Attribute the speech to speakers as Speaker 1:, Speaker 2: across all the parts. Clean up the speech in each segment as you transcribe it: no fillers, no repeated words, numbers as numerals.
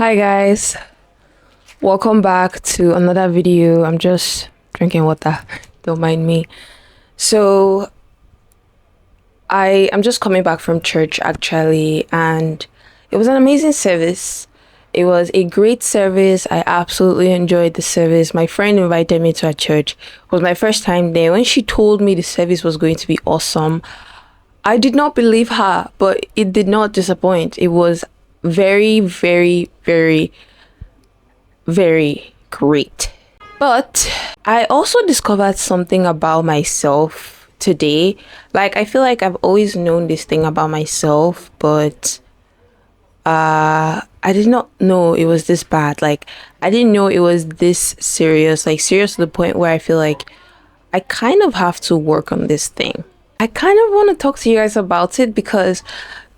Speaker 1: Hi guys, welcome back to another video. I'm just drinking water, don't mind me. So I'm just coming back from church actually, and it was an amazing service. It was a great service. I absolutely enjoyed the service. My friend invited me to her church. It was my first time there. When she told me the service was going to be awesome, I did not believe her, but it did not disappoint. It was very, very, very, very great. But I also discovered something about myself today. Like, I feel like I've always known this thing about myself, but I did not know it was this bad. Like, I didn't know it was this serious, like serious to the point where I feel like I kind of have to work on this thing. I kind of want to talk to you guys about it because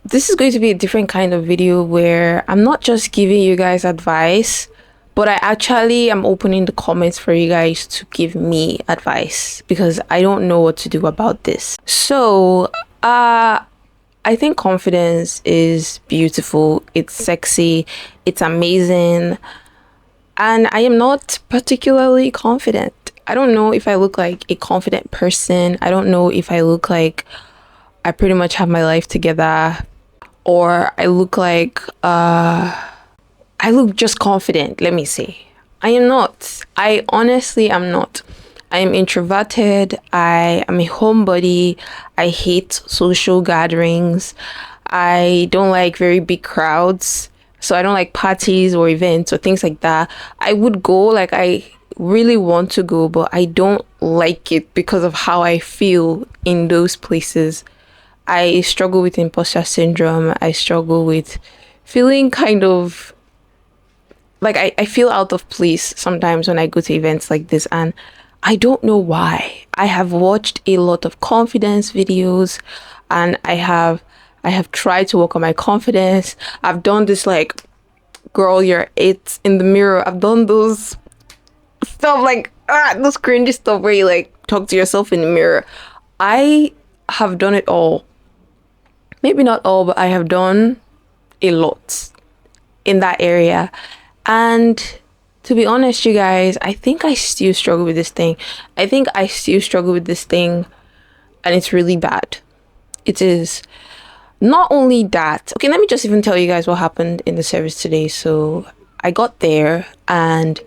Speaker 1: this is going to be a different kind of video where I'm not just giving you guys advice, but I actually am opening the comments for you guys to give me advice because I don't know what to do about this. So, I think confidence is beautiful, it's sexy, it's amazing, and I am not particularly confident. I don't know if I look like a confident person. I don't know if I look like I pretty much have my life together, or I look like I look just confident, let me say. I am not. I honestly am not. I am introverted. I am a homebody. I hate social gatherings. I don't like very big crowds. So I don't like parties or events or things like that. I would go, like I really want to go, but I don't like it because of how I feel in those places. I struggle with imposter syndrome. I struggle with feeling kind of like I feel out of place sometimes when I go to events like this, and I don't know why. I have watched a lot of confidence videos, and I have tried to work on my confidence. I've done this like, girl, you're it in the mirror. I've done those stuff like those cringy stuff where you like talk to yourself in the mirror. I have done it all. Maybe not all, but I have done a lot in that area. And to be honest, you guys, I think I still struggle with this thing. And it's really bad. It is. Not only that. Okay, let me just even tell you guys what happened in the service today. So I got there, and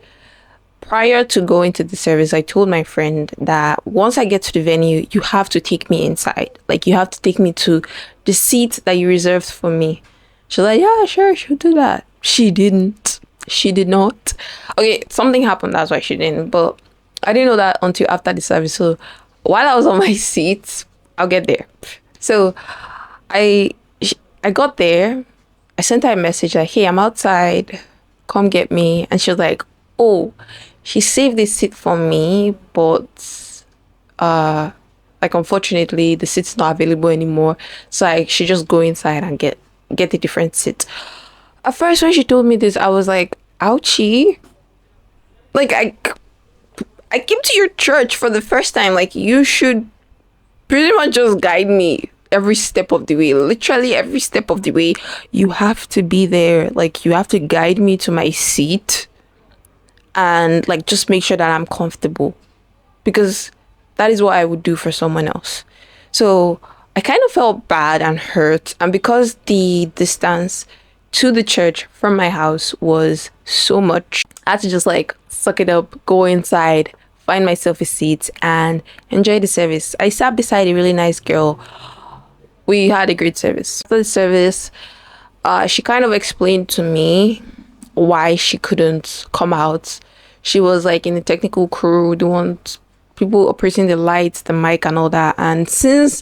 Speaker 1: prior to going to the service, I told my friend that once I get to the venue, you have to take me inside. Like, you have to take me to the seat that you reserved for me. She's like, yeah, sure, she'll do that. She didn't. She did not. Okay, something happened, that's why she didn't. But I didn't know that until after the service. So while I was on my seat, I'll get there. So I got there. I sent her a message like, hey, I'm outside. Come get me. And she was like, oh, she saved this seat for me, but like unfortunately the seat's not available anymore. So I should just go inside and get a different seat. At first, when she told me this, I was like, ouchie. Like, I came to your church for the first time. Like, you should pretty much just guide me every step of the way. Literally every step of the way. You have to be there. Like, you have to guide me to my seat. And, like, just make sure that I'm comfortable. Because that is what I would do for someone else. So, I kind of felt bad and hurt. And because the distance to the church from my house was so much, I had to just like suck it up, go inside, find myself a seat, and enjoy the service. I sat beside a really nice girl. We had a great service. After the service, she kind of explained to me why she couldn't come out. She was like in the technical crew, the ones people operating the lights, the mic, and all that. And since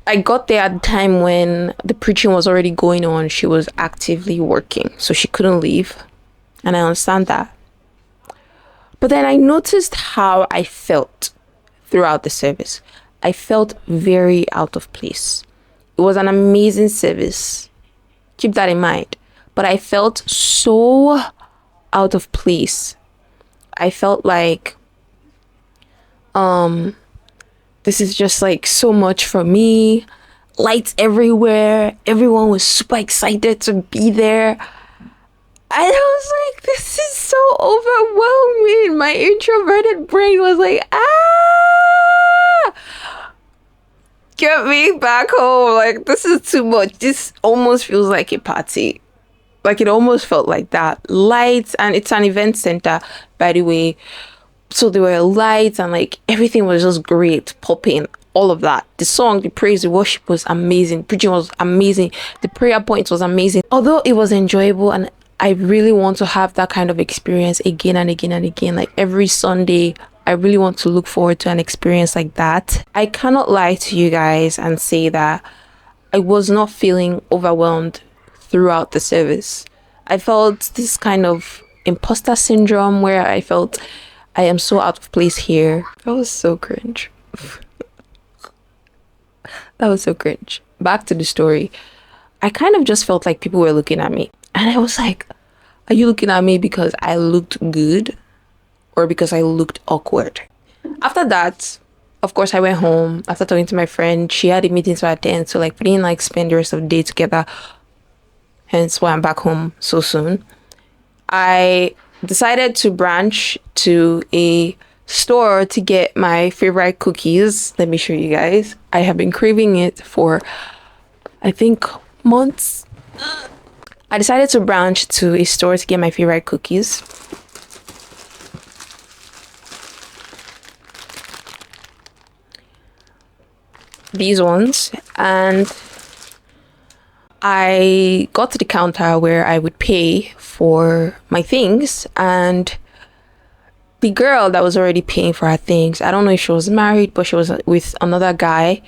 Speaker 1: I got there at the time when the preaching was already going on, she was actively working, so she couldn't leave, and I understand that. But then I noticed how I felt throughout the service. I felt very out of place. It was an amazing service. Keep that in mind. But I felt so out of place. I felt like this is just like so much for me. Lights everywhere. Everyone was super excited to be there. And I was like, this is so overwhelming. My introverted brain was like, get me back home. Like, this is too much. This almost feels like a party. Like, it almost felt like that. Lights, and it's an event center, by the way. So there were lights and like everything was just great, popping, all of that. The song, the praise, the worship was amazing. Preaching was amazing. The prayer points was amazing. Although it was enjoyable, and I really want to have that kind of experience again and again and again. Like every Sunday, I really want to look forward to an experience like that. I cannot lie to you guys and say that I was not feeling overwhelmed throughout the service. I felt this kind of imposter syndrome where I felt I am so out of place here. That was so cringe. That was so cringe. Back to the story. I kind of just felt like people were looking at me. And I was like, are you looking at me because I looked good or because I looked awkward? After that, of course, I went home after talking to my friend. She had a meeting to attend. So like we didn't like spend the rest of the day together. Hence why I'm back home so soon. I decided to branch to a store to get my favorite cookies. Let me show you guys. I have been craving it for, I think, months. I decided to branch to a store to get my favorite cookies. These ones. And I got to the counter where I would pay for my things, and the girl that was already paying for her things, I don't know if she was married, but she was with another guy,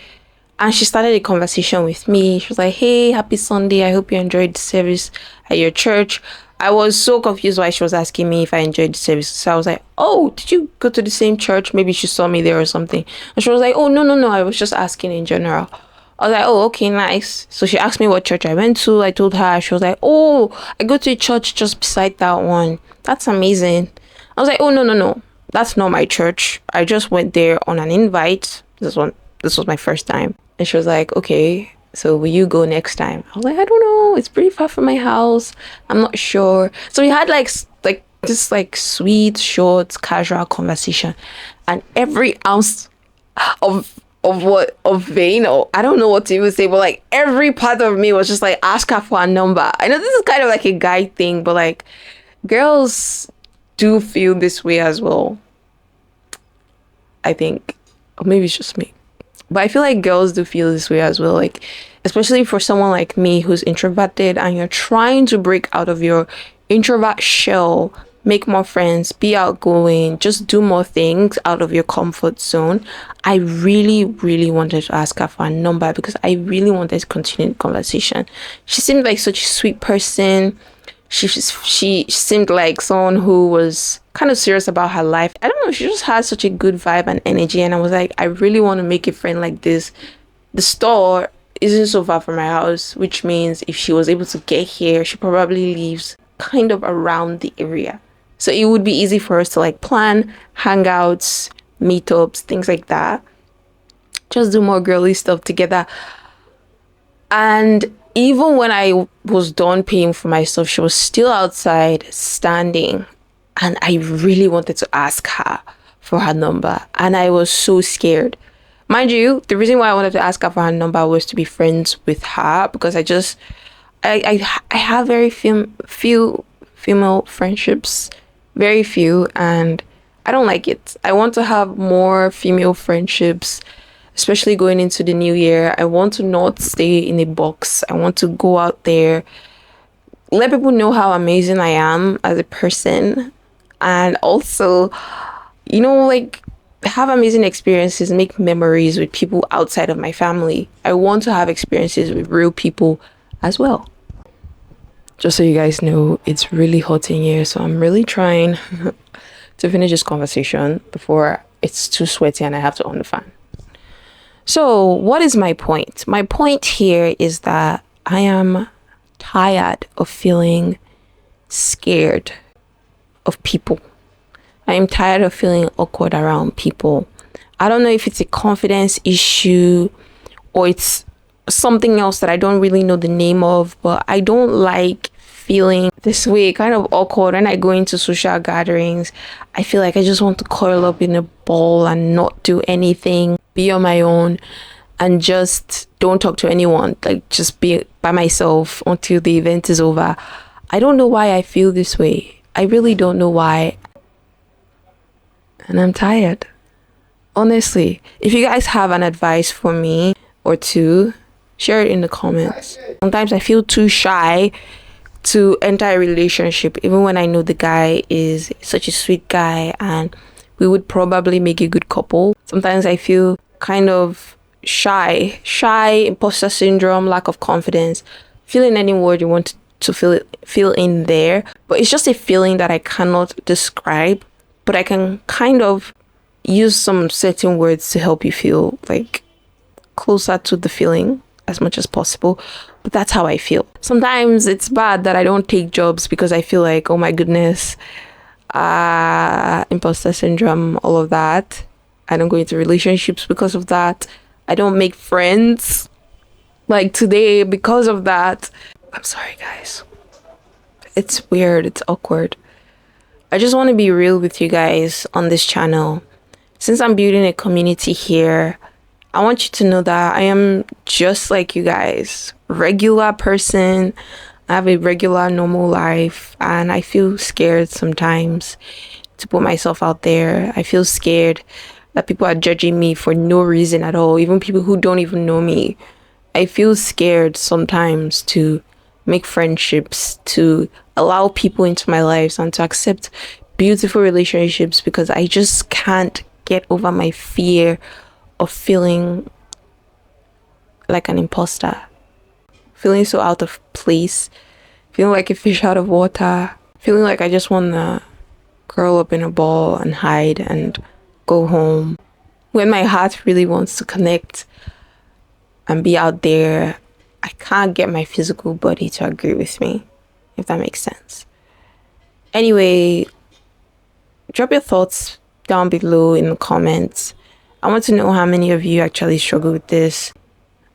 Speaker 1: and she started a conversation with me. She was like, hey, happy Sunday, I hope you enjoyed the service at your church. I was so confused why she was asking me if I enjoyed the service. So I was like, oh, did you go to the same church? Maybe she saw me there or something. And she was like, oh, no, I was just asking in general. I was like, oh, okay, nice. So she asked me what church I went to. I told her. She was like, oh, I go to a church just beside that one. That's amazing. I was like, oh, no. That's not my church. I just went there on an invite. This was my first time. And she was like, okay, so will you go next time? I was like, I don't know. It's pretty far from my house. I'm not sure. So we had like this like sweet, short, casual conversation. And every ounce of vein, or I don't know what to even say, but like every part of me was just like, ask her for a number. I know this is kind of like a guy thing, but like girls do feel this way as well, I think. Or maybe it's just me, but I feel like girls do feel this way as well, like especially for someone like me who's introverted and you're trying to break out of your introvert shell, make more friends, be outgoing, just do more things out of your comfort zone. I really, really wanted to ask her for a number because I really wanted to continue the conversation. She seemed like such a sweet person. She seemed like someone who was kind of serious about her life. I don't know, she just had such a good vibe and energy, and I was like, I really want to make a friend like this. The store isn't so far from my house, which means if she was able to get here, she probably lives kind of around the area. So it would be easy for us to like plan hangouts, meetups, things like that. Just do more girly stuff together. And even when I was done paying for my stuff, she was still outside standing. And I really wanted to ask her for her number. And I was so scared. Mind you, the reason why I wanted to ask her for her number was to be friends with her, because I have very few female friendships. Very few, and I don't like it. I want to have more female friendships, especially going into the new year. I want to not stay in a box. I want to go out there, let people know how amazing I am as a person, and also, like have amazing experiences, make memories with people outside of my family. I want to have experiences with real people as well. Just so you guys know, it's really hot in here, so I'm really trying to finish this conversation before it's too sweaty and I have to on the fan. So what is my point? My point here is that I am tired of feeling scared of people. I am tired of feeling awkward around people. I don't know if it's a confidence issue or it's something else that I don't really know the name of, but I don't like feeling this way, kind of awkward. When I go into social gatherings, I feel like I just want to curl up in a ball and not do anything, be on my own, and just don't talk to anyone. Like, just be by myself until the event is over. I don't know why I feel this way. I really don't know why. And I'm tired. Honestly, if you guys have an advice for me or two, share it in the comments. Sometimes I feel too shy to enter a relationship, even when I know the guy is such a sweet guy and we would probably make a good couple. Sometimes I feel kind of shy, imposter syndrome, lack of confidence, feeling any word you want to feel in there. But it's just a feeling that I cannot describe, but I can kind of use some certain words to help you feel like closer to the feeling as much as possible. But that's how I feel. Sometimes it's bad that I don't take jobs because I feel like, oh my goodness, imposter syndrome, all of that. I don't go into relationships because of that. I don't make friends like today because of that. I'm sorry, guys. It's weird. It's awkward. I just want to be real with you guys on this channel. Since I'm building a community here, I want you to know that I am just like you guys, regular person. I have a regular, normal life, and I feel scared sometimes to put myself out there. I feel scared that people are judging me for no reason at all, even people who don't even know me. I feel scared sometimes to make friendships, to allow people into my lives, and to accept beautiful relationships because I just can't get over my fear of feeling like an imposter, feeling so out of place, feeling like a fish out of water, feeling like I just want to curl up in a ball and hide and go home. When my heart really wants to connect and be out there, I can't get my physical body to agree with me, if that makes sense. Anyway, drop your thoughts down below in the comments. I want to know how many of you actually struggle with this,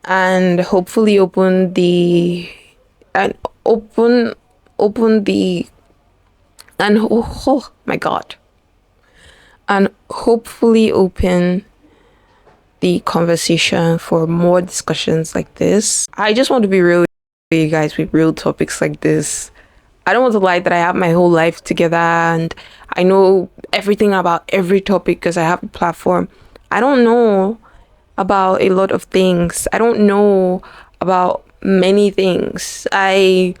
Speaker 1: and hopefully open the oh my god, and hopefully open the conversation for more discussions like this. I just want to be real with you guys with real topics like this. I don't want to lie that I have my whole life together and I know everything about every topic because I have a platform. I don't know about a lot of things. I don't know about many things. I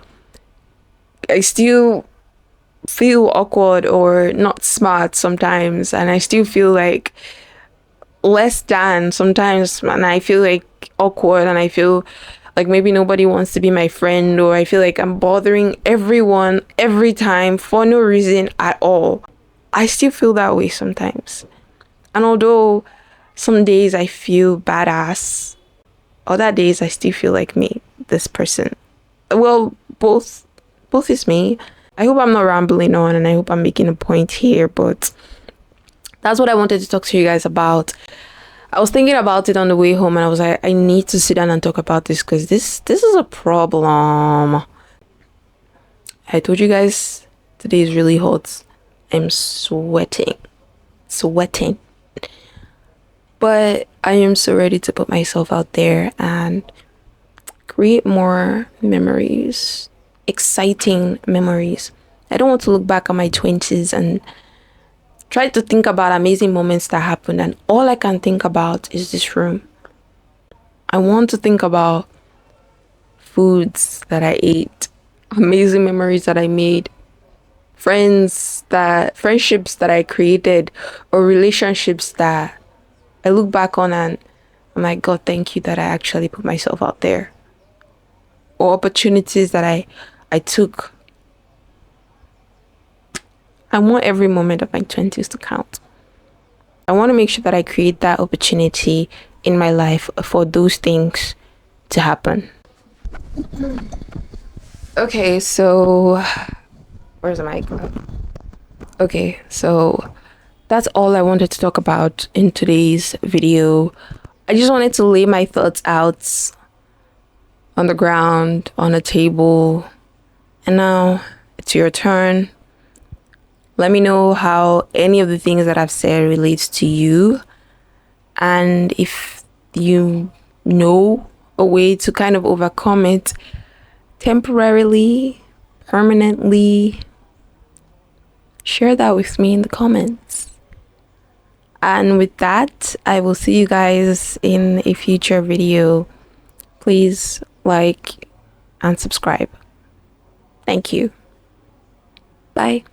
Speaker 1: still feel awkward or not smart sometimes, and I still feel like less than sometimes, and I feel like awkward, and I feel like maybe nobody wants to be my friend, or I feel like I'm bothering everyone every time for no reason at all. I still feel that way sometimes. And although some days I feel badass, other days I still feel like me, this person. Well, both is me. I hope I'm not rambling on, and I hope I'm making a point here, but that's what I wanted to talk to you guys about. I was thinking about it on the way home, and I was like, I need to sit down and talk about this because this is a problem. I told you guys today is really hot. I'm sweating. But I am so ready to put myself out there and create more memories, exciting memories. I don't want to look back at my 20s and try to think about amazing moments that happened, and all I can think about is this room. I want to think about foods that I ate, amazing memories that I made, friendships that I created, or relationships that I look back on and I'm like, God, thank you that I actually put myself out there, or opportunities that I took. I want every moment of my 20s to count. I want to make sure that I create that opportunity in my life for those things to happen. Okay, so where's the mic? Okay, so that's all I wanted to talk about in today's video. I just wanted to lay my thoughts out on the ground, on a table, And now it's your turn. Let me know how any of the things that I've said relates to you. And if you know a way to kind of overcome it temporarily, permanently, share that with me in the comments. And with that, I will see you guys in a future video. Please like and subscribe. Thank you. Bye.